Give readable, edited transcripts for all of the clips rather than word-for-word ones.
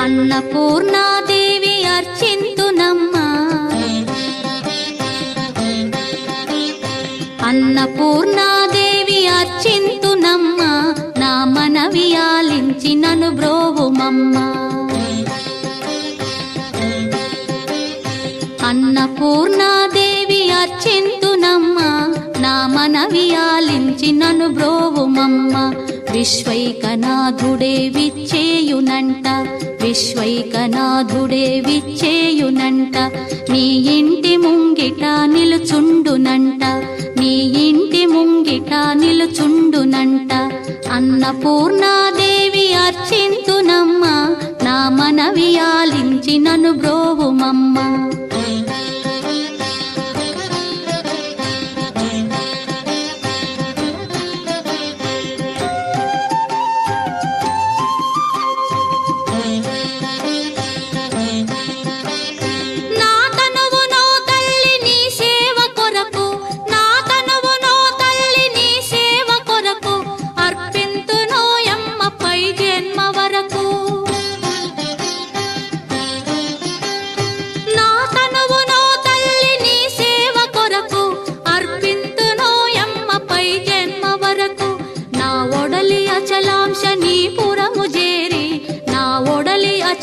అన్నపూర్ణాదేవి అర్చింతునమ్మా, అన్నపూర్ణాదేవి అర్చింతునమ్మా, నా మనవి ఆలించి నన్ను బ్రోవుమమ్మా. అన్నపూర్ణాదేవి అర్చింతునమ్మా, నా మనవి ఆలించి నన్ను బ్రోవుమమ్మా. విశ్వైకనాథుడే విచ్చేయునంట, విశ్వైకనాథుడే విచ్చేయునంట, నీ ఇంటి ముంగిట నిలుచుండునంట, నీ ఇంటి ముంగిట నిలుచుండునంట. అన్నపూర్ణాదేవి అర్చింతునమ్మా, నా మనవి ఆలించి నన్ను బ్రోవుమమ్మా.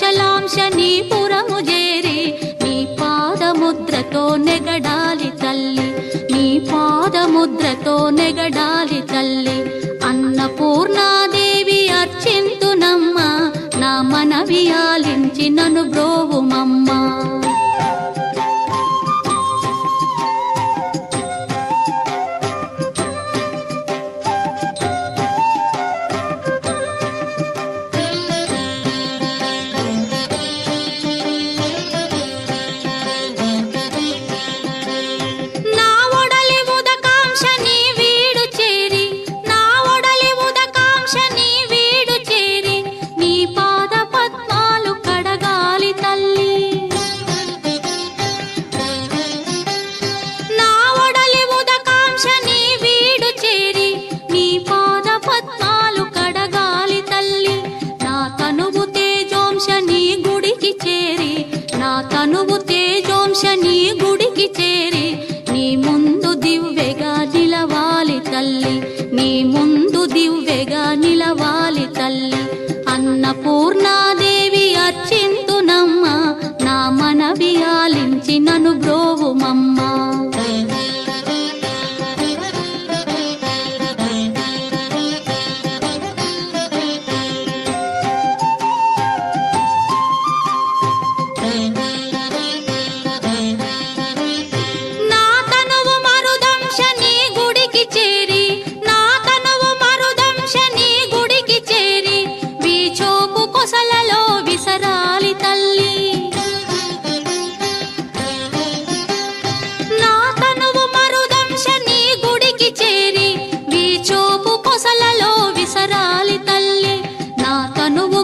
అచలాంశనీపురము చేరి నీ పాదముద్రతో నెగడాలి తల్లి, నీ పాదముద్రతో నెగడాలి తల్లి. అన్నపూర్ణాదేవి అర్చింతునమ్మా, నా మనవి ఆలించి నన్ను బ్రోవుమమ్మా. తనువు తేజోంశని గుడికి చేరి నీ ముందు దివ్వెగా నిలవాలి తల్లి, నీ ముందు దివ్వెగా నిలవాలి తల్లి. అన్నపూర్ణాదేవి అర్చింతునమ్మా, నా మనవి ఆలించి నన్ను బ్రోవుమమ్మా.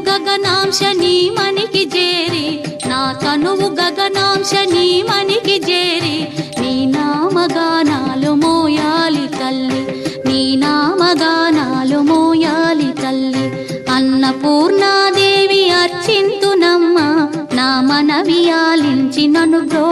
గగనాంశని మనికి చేరి, నా తనువు గగనాంశని మనికి చేరి నీ నామగానాలు మోయాలి తల్లి, నీ నామగానాలు మోయాలి తల్లి. అన్నపూర్ణాదేవి అర్చింతునమ్మా, నా మనవి ఆలించి నన్ను బ్రో